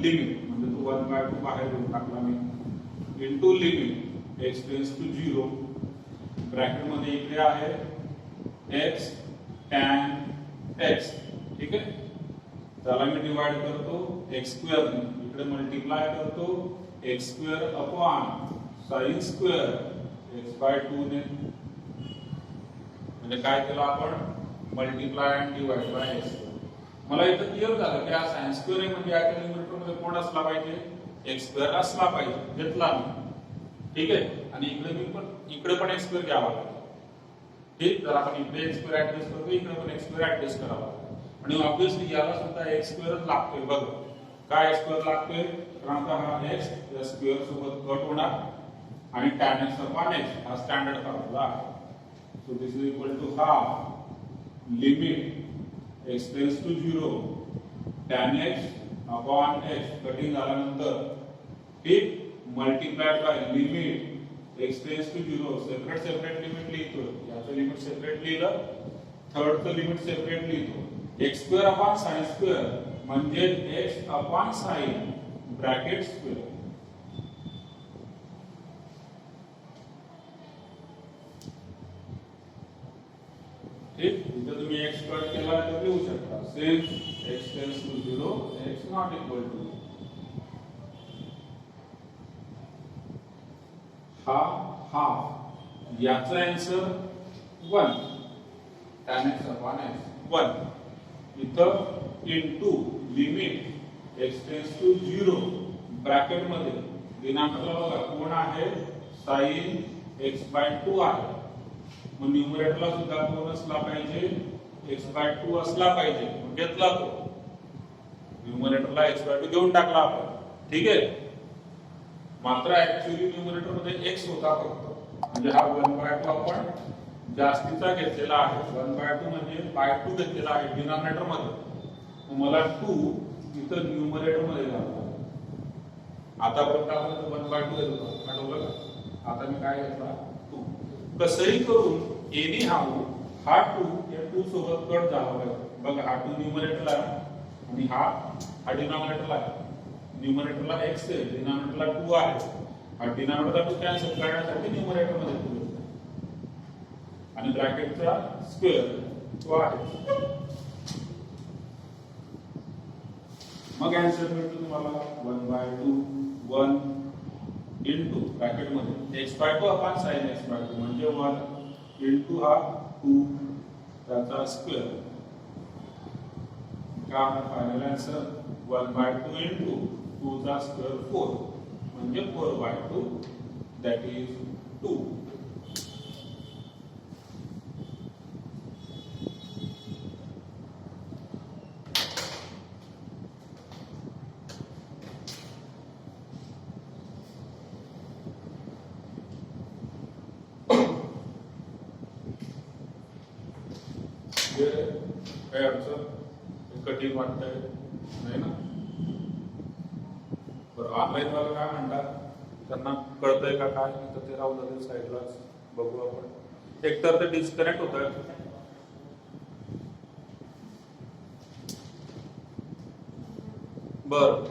limit, म्हणजे तो 1/2 बाहेर घेऊन टाकला मी into limit x tends to 0 bracket मध्ये इकडे आहे x tan x, ठीक आहे. त्याला मी डिवाइड करतो x स्क्वेअर ने, इकडे मल्टिप्लाय करतो x square upon sin square x/2 ने, म्हणजे काय केलं आपण multiply and divide by x. मला इथं क्लिअर झालं की हा sin स्क्वेअर आहे म्हणजे याच्या न्यूमरेटर मध्ये कोण असला पाहिजे x स्क्वेअर असला पाहिजे, घेतला मी, ठीक आहे. आणि इकडे पण x स्क्वेअर घ्यावा लागेल, ठीक. तर आपण इकडे x स्क्वेअर ऍडजस्ट करतो, इकडे पण x स्क्वेअर ऍडजस्ट करावा लागेल. आणि ऑब्वियसली याला सुद्धा x स्क्वेअरच लागतोय. बघा काय x स्क्वेअर लागतोय, कारण का हा x या स्क्वेअर सोबत कट होणार आणि tan x अपॉन x हा स्टँडर्ड फॉर्म्युला आहे. So this is equal to half limit x tends to 0 tan x upon x cutting झाल्यानंतर, ठीक, multiplied by limit x tends to 0 separate limit लिहितो, याचं limit separate लिहिलं, थर्डचं limit separate लिहितो, x square upon sin square म्हणजे x upon sin bracket square. ठीक, इथे तुम्ही x कट केला तर लिहू शकता same x tends to 0 x not equal to half, याचा answer 1 tan x upon x 1, इथं into limit x tends to 0 bracket मध्ये डिनॉमिनेटरला बघा कोण आहे sin x/2 आहे, मग न्यूमरेटरला सुद्धा कोण असला पाहिजे x/2 असला पाहिजे, मग घेतला तो न्यूमरेटरला x/2 घेऊन टाकला आपण, ठीक आहे. मात्र ऍक्च्युअली न्यूमरेटर मध्ये x होता फक्त, म्हणजे हा 1/2 आपण जास्तीचा घेतलेला आहे, 1/2 म्हणजे बाय 2 घेतलेला आहे डिनॉमिनेटर मध्ये. मला 2 इथं न्यूमरेटर मध्ये घालतो. आतापर्यंत आपण 1/2 घेत होतो, आठवलं का? आता मी काय घेतला 2. कसंही करून एनी हाऊ हा 2 या 2 सोबत कट झाला पाहिजे. बघा हा 2 न्यूमरेटरला आहे आणि हा डिनॉमिनेटरला आहे. न्यूमरेटरला x आहे, डिनॉमिनेटरला 2 आहे. हा डिनॉमिनेटरला 2 कॅन्सल करण्यासाठी न्यूमरेटर मध्ये 2 घेतला आणि ब्रॅकेटचा स्क्वेअर तो आहे. मग आन्सर मिळतो तुम्हाला 1/2 1 इनटू ब्रॅकेट मध्ये x/2 अपॉन sin x/2 म्हणजे 1 इनटू हा 2 त्याचा स्क्वेअर. का फायनल आन्सर 1/2 इनटू 2 चा स्क्वेअर 4 म्हणजे 4/2 दॅट इज 2. काय अडचण कठीण वाटतंय नाही ना? बरं ऑनलाईन वाला काय म्हणतात, त्यांना कळतंय का काय, तर ते राहू लागेल साईडलाच बघू आपण. एकतर ते डिस्कनेक्ट होत आहे. बर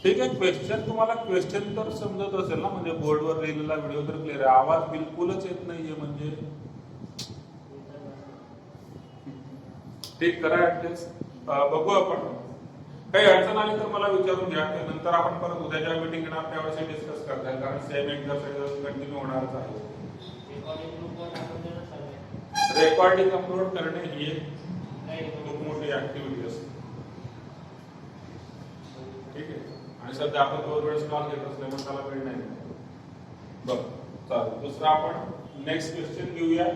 ठीक आहे. क्वेश्चन तुम्हाला क्वेश्चन तर समजत असेल ना, म्हणजे बोर्डवर लिहिलेला व्हिडिओ तर क्लिअर आहे, आवाज बिलकुलच येत नाहीये, म्हणजे ठीक करा ऍडजस्ट. बघू आपण, काही अडचण आली तर मला विचारून घ्या, नंतर आपण परत उद्याच्या मीटिंग घेणार त्यावेळेस डिस्कस करता येईल, कारण सेम एक्झरसाइज कंटिन्यू होणारच आहे. रेकॉर्डिंग अपलोड करणे ही एक खूप मोठी ऍक्टिव्हिटी असते, ठीक आहे. आणि सध्या आपण 2 वेळेस कॉल घेत असल्यामुळे त्याला वेळ नाही. बरं चालेल. दुसरा आपण नेक्स्ट क्वेश्चन घेऊया.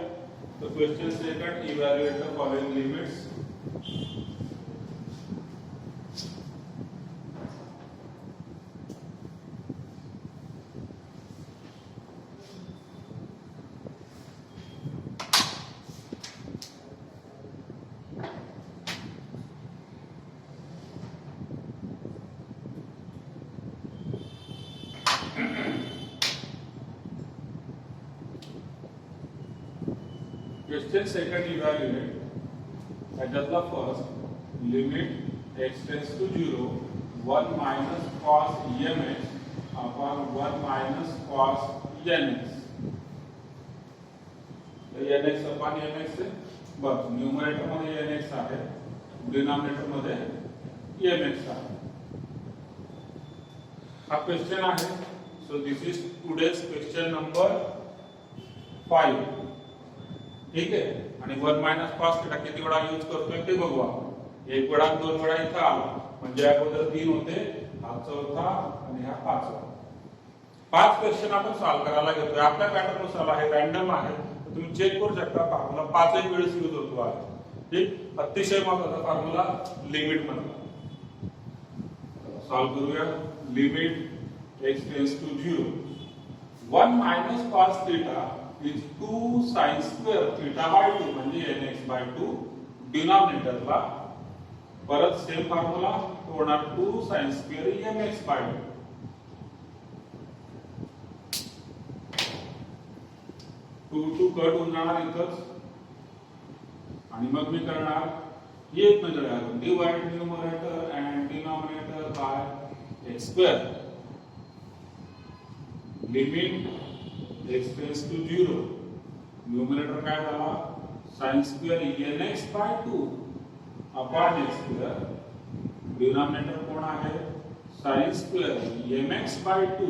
The question second, evaluate the following limits. Question second evaluate याच्यातला first limit x tends to 0 1 minus cos mx upon 1 minus cos nx nx अपॉन mx आहे बस न्यूमरेटर मध्ये nx आहे डिनॉमिनेटर मध्ये mx आहे हा क्वेश्चन आहे so this is today's question number 5 ठीक आहे आणि 1 मायनस cos थीटा किती वेळा यूज करतोय ते बघू आपण एक वेळा दोन वेळा इथं आला म्हणजे अगोदर 3 होते हा चौथा आणि हा पाचवा 5 क्वेश्चन आपण सॉल्व करायला घेतोय आपल्या पॅटर्न नुसार आहे रॅन्डम आहे तुम्ही चेक करू शकता फॉर्म्युला 5 ही वेळेस यूज होतो आहे ठीक अतिशय महत्त्वाचा फॉर्म्युला लिमिट मधला सॉल्व करूया limit x tends to 0 1 minus cos theta is 2 sin square theta by 2 म्हणजे nx by 2 डिनॉमिनेटरला परत सेम फॉर्म्युला होणार 2 sin square mx by 2 2 cut होऊन जाणार इथंच आणि मग मी करणार एक नजर divide numerator and denominator by x square limit x tends to 0 numerator काय झाला sin square nx by 2 upon x square denominator कोण आहे sin square mx by 2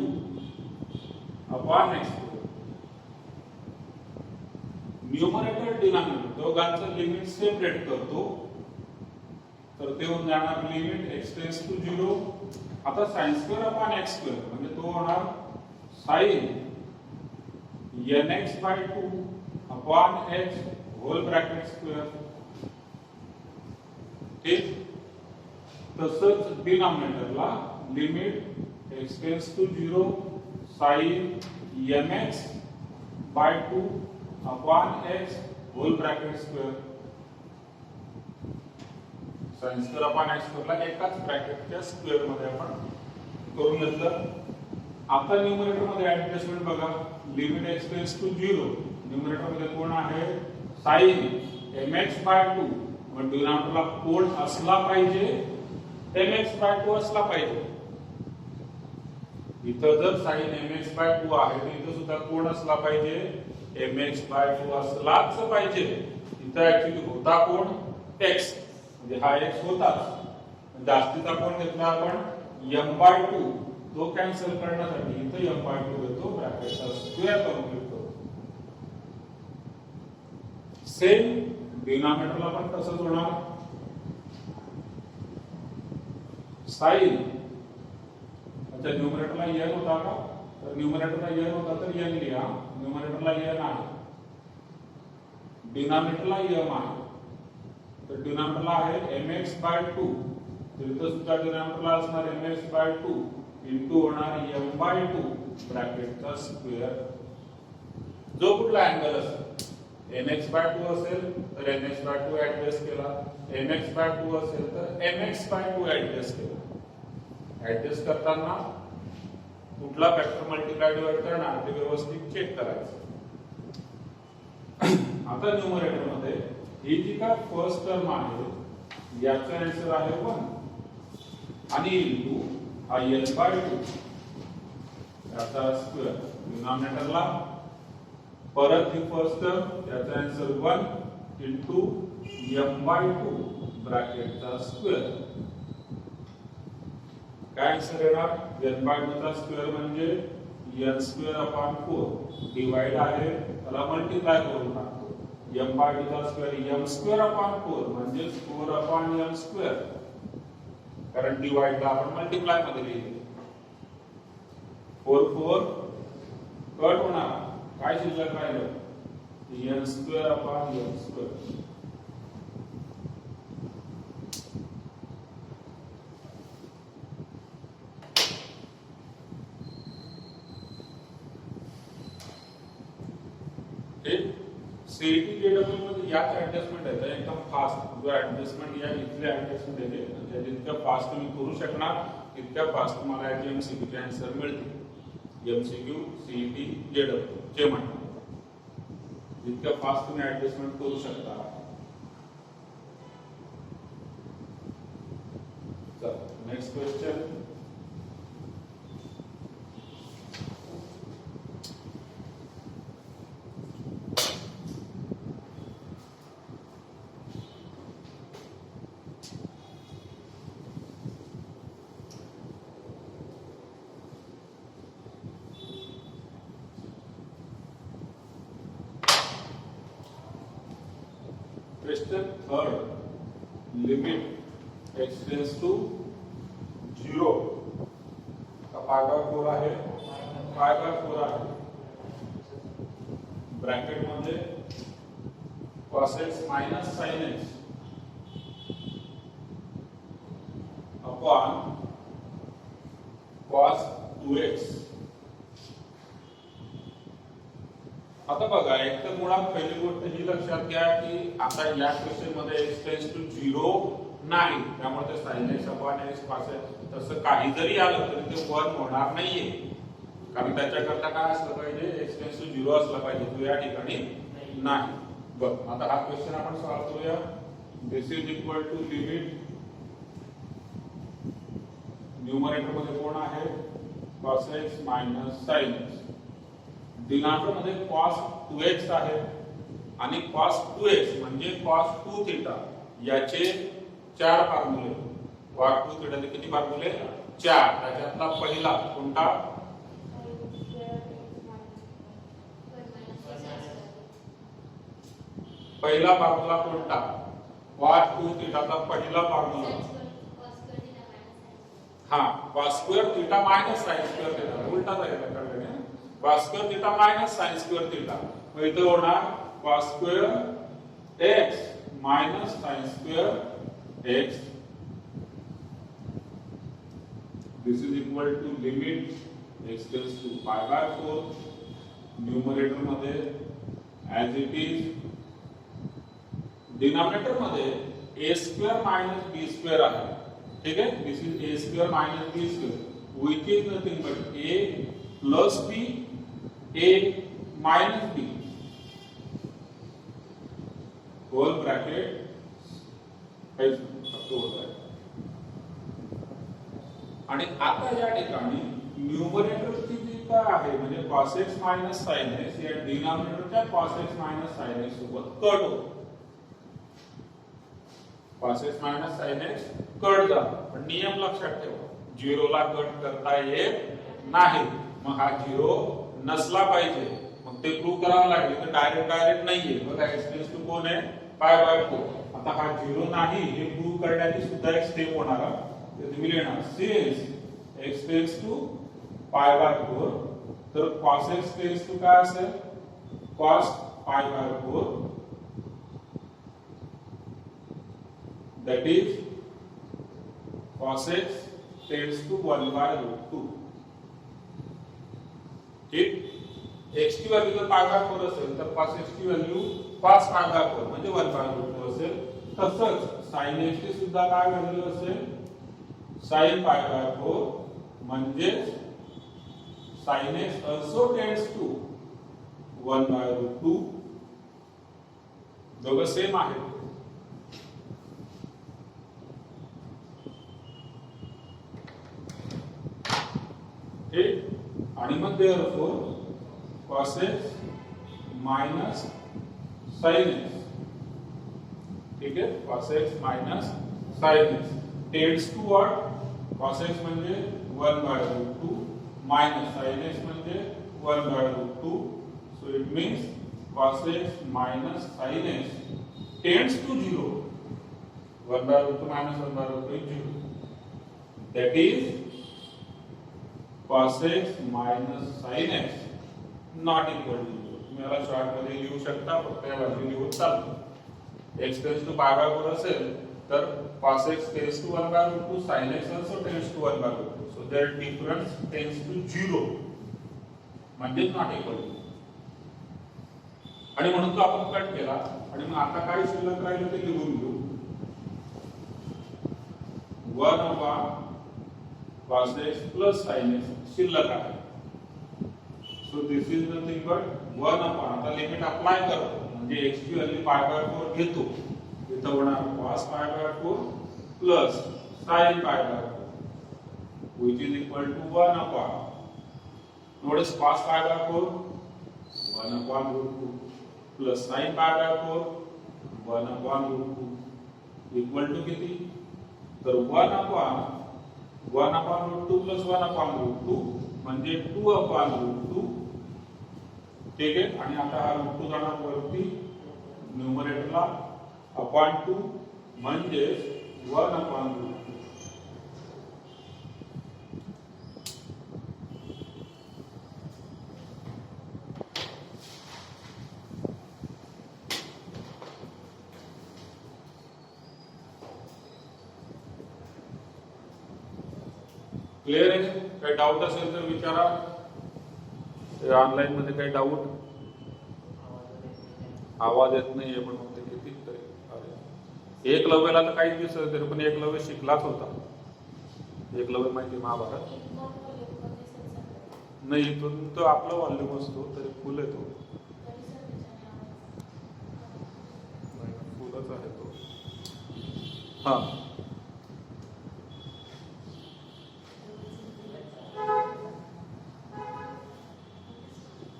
upon x square numerator denominator दोघांचं लिमिट सेपरेट करतो तर ते होऊन जाणार लिमिट x टेंड्स टू 0 आता sin square upon x square म्हणजे तो होणार sin nx by 2 upon x whole bracket square ठीक तसंच डिनॉमिनेटरला limit x tends to 0 sin mx by 2 upon x whole bracket square sin square upon x square ला एकाच ब्रॅकेटच्या square मध्ये आपण करून घेतलं आता न्यूमरेटर मध्ये ऍडजस्टमेंट बघा limit x tends to 0 numerator मध्ये कोण आहे sin mx by 2 मग डिनॉमिनेटरला कोण असला पाहिजे mx by 2 असला पाहिजे इथं जर sin mx by 2 आहे तर इथं सुद्धा कोण असला पाहिजे mx by 2 असलाच पाहिजे इथं ऍक्च्युअली होता कोण x म्हणजे हा x होताच जास्तीचा कोण घेतला आपण m by 2 तो कॅन्सल करण्यासाठी इथं m by 2 घेतो ब्रॅकेटचा स्क्वेअर करून घेतो सेम डिनॉमिनेटरला पण तसंच होणार sin अच्छा न्यूमरेटरला n होता का तर न्यूमरेटरला n होता तर n लिहा न्यूमरेटरला n आहे डिनॉमिनेटरला m आहे तर डिनॉमिनेटरला आहे mx by 2 तर इथं सुद्धा डिनॉमिनेटरला असणार mx by 2 इंटू होणार m by 2 ब्रॅकेटचा स्क्वेअर जो कुठला अँगल असेल nx by 2 असेल तर nx by 2 ऍडजस्ट केला mx by 2 असेल तर mx by 2 ऍडजस्ट केला ऍडजस्ट करताना कुठला फॅक्टर मल्टिप्लाय डिवाइड करणार ते व्यवस्थित चेक करायचं आता न्यूमरेटर मध्ये ही जी काय फर्स्ट टर्म आहे याचा आन्सर आहे 1 आणि इंटू हा n by 2 याचा स्क्वेअर डिनॉमिनेटरला परत ही फर्स्ट टर्म याचा आन्सर 1 इंटू m by 2 ब्रॅकेटचा स्क्वेअर काय आन्सर येणार n by 2 चा स्क्वेअर म्हणजे n स्क्वेअर अपॉन 4 डिवाइड आहे त्याला मल्टिप्लाय करून टाकतो m by 2 चा स्क्वेअर m स्क्वेअर अपॉन 4 म्हणजे 4 अपॉन m स्क्वेअर कारण डिवाइड ला आपण मल्टिप्लाय मध्ये लिहिले 4 4 कट होणार काय शिल्लक राहिलं n square upon m square CET JW मध्ये याच ऍडजस्टमेंट आहे एकदम फास्ट जो ऍडजस्टमेंट या इथले ऍडजस्टमेंट आहे जितक्या फास्ट तुम्ही करू शकणार तितक्या फास्ट तुम्हाला एमसीक्यू चे आन्सर मिळतील एमसीक्यू सीईटी जेडब्ल्यू जे म्हणतात जितक्या फास्ट तुम्ही ऍडजस्टमेंट करू शकता. चला next question. Question third, limit x tends to 0 का पाय बाय 4 आहे, पाय बाय 4 आहे. ब्रॅकेट मध्ये cos x minus sin x upon cos 2x. आता बघा, एक तर मुळात पहिली गोष्ट ही लक्षात घ्या की आता या क्वेश्चन मध्ये x टेंड्स टू 0 नाही, त्यामुळे ते sin x upon x cos x तसं काही जरी आलं तरी ते 1 होणार नाहीये, कारण त्याच्याकरता काय असलं पाहिजे, x टेंड्स टू 0 असलं पाहिजे. तो या ठिकाणी नाही. बघ आता हा क्वेश्चन आपण सॉल्व्ह करूया. This is equal to limit, numerator मध्ये कोण आहे, cos x minus sin x. Denominator मध्ये cos 2x आहे आणि cos 2x म्हणजे cos 2 थीटा. याचे 4 फॉर्म्युले. cos 2 थीटाचे किती फॉर्म्युले? 4. त्याच्यातला पहिला कोणता? पहिला फॉर्म्युला कोणता? cos 2 थीटाचा पहिला फॉर्म्युला. हां, cos square theta minus sin square theta. उलटा जायला कळलं ना. cos square theta minus sin square theta. मग इथे होणार cos square x minus sin square x. This is equal to limit x tends to pi by 4. Numerator मध्ये as it is. Denominator मध्ये a square minus b square आहे. ठीक आहे. This is a square minus b square which is nothing but a plus b a minus b whole bracket होत आहे. आणि आता या ठिकाणी न्यूमरेटरची जी काय आहे म्हणजे cos x minus sin x या डिनॉमिनेटरच्या cos x minus sin x सोबत कट होतो. cos x minus sin x cut जातो. पण नियम लक्षात ठेवा, 0 ला कट करता येत नाही. मग हा 0 नसला पाहिजे. मग ते प्रूव्ह करावं लागेल. तर डायरेक्ट नाहीये. बघा x टेंड्स टू कोण आहे, पाय बाय 4. आता हा 0 नाही हे प्रूव्ह करण्याची सुद्धा एक स्टेप होणार आहे. ते तुम्ही लिहिणार since x tends to pi by 4 तर cos x टेंड्स टू काय असेल, cos pi by 4 that is cos x tends to 1 by root 2. ठीक. x ची व्हॅल्यू जर पाय बाय 4 असेल तर cos x ची व्हॅल्यू cos पाय बाय 4 म्हणजे 1 by root 2 असेल. तसंच sin x ची सुद्धा काय व्हॅल्यू असेल, sin पाय बाय 4 म्हणजे sin x also tends to 1 by root 2. दोघं सेम आहेत. ठीक. आणि मग therefore cos x minus sin x. ठीक आहे. cos x minus sin x tends to what? cos x म्हणजे 1 by root 2 minus sin x म्हणजे 1 by root 2. So it means cos x minus sin x tends to 0. 1 by root 2 minus 1 by root 2 is 0. That is cos x minus sin x not equal to 0. तुम्ही याला short मध्ये लिहू शकता. फक्त या value लिहून चालतो. x tends to pi by 4 असेल तर cos x tends to 1 by root 2, sin x also tends to 1 by root 2. So their difference tends to 0. म्हणजे नॉट इक्वल टू. आणि म्हणून तो आपण कट केला. आणि मग आता काय शिल्लक राहिलं ते लिहून घेऊ. 1 upon cos x plus sin x शिल्लक आहे. So this is nothing but 1 upon, आता लिमिट अप्लाय करतो म्हणजे x ची व्हॅल्यू π/4 घेतो. इथं होणार cos π/4 plus sin π/4 which is equal to 1 upon, notice cos π/4 1 upon √2 plus sin π/4 1 upon √2 equal to किती, तर 1 upon √2 plus 1 upon √2 म्हणजे 2 upon √2. ठीक आहे, आणि आता हा √2 जाणार वरती न्यूमरेटरला अपॉन 2 म्हणजे 1 upon √2. क्लिअर आहे? काही डाऊट असेल तर विचारा. ऑनलाईन मध्ये काही डाऊट? आवाज येत नाहीये पण मग ते किती तरी. अरे एकलव्याला तर काही दिसत तरी पण एकलव्य शिकलाच होता. एकलव्य माहिती महाभारत नाही, इथून तो आपला व्हॉल्यूम असतो तरी फुल आहे तो. फुलच आहे तो. हा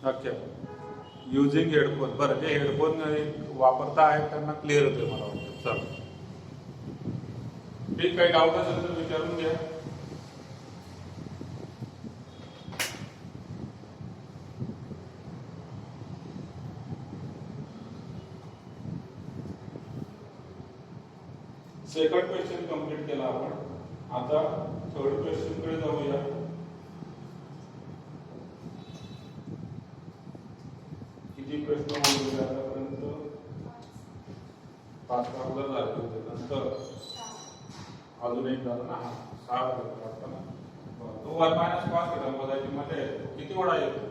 अच्छा, युजिंग हेडफोन. बरं, जे हेडफोन वापरता आहेत त्यांना क्लिअर होते मला वाटतं. चल ठीक, काही डाऊट असेल तर विचारून घ्या. सेकंड क्वेश्चन कंप्लीट केला आपण. आता थर्ड क्वेश्चन कडे जाऊया. किती प्रश्न बोलले आतापर्यंत? 5 अगोदर झाले होते, नंतर अजून एक झालं ना, 6 वाटतं ना. तो 1 - cos θ बघायची मजा येते. किती वेळा येतो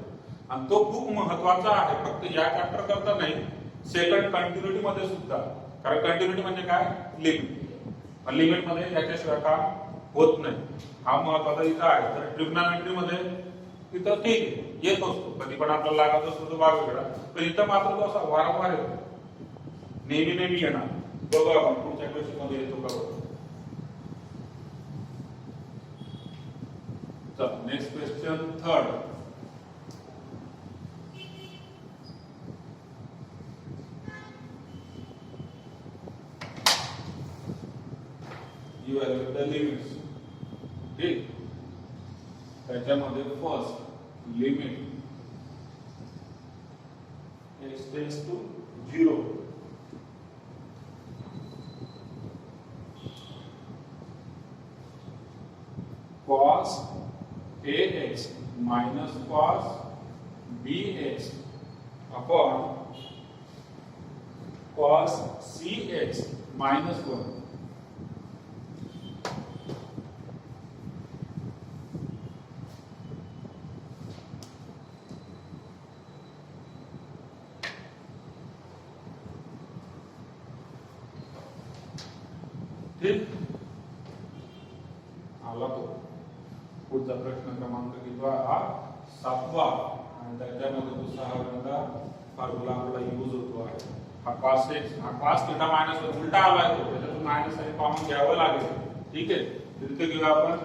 आणि तो खूप महत्वाचा आहे. फक्त या चॅप्टर करता नाही, सेकंड कंटिन्युटी मध्ये सुद्धा. कारण कंटिन्युटी म्हणजे काय? लिमिट. लिमिट मध्ये याच्याशिवाय काम होत नाही. हा महत्वाचा इथं आहे. तर ट्रिग्नॉमेट्री मध्ये तिथं ठीक आहे, येत असतो, कधी पण आपल्याला लागत असतो तो भाग वेगळा. पण इथं मात्र तो असा वारंवार येतो, नेहमी येणार. बघा आपण पुढच्या क्वेश्चन मध्ये येतो का बघा. चल next question third. Evaluate the limits. ठीक, त्याच्यामध्ये first limit x tends to 0 cos ax minus cos bx upon cos cx minus 1. ठीक, आला तो. पुढचा प्रश्न क्रमांक कितवा? हा 7वा. आणि त्याच्यामध्ये तो 6वांदा फॉर्म्युला आपला यूज होतो आहे. हा cos x, हा cos θ मायनस उलटा आलाय तो, त्याच्यातून मायनस आणि कॉमन घ्यावं लागेल. ठीक आहे, तिथे घेऊया आपण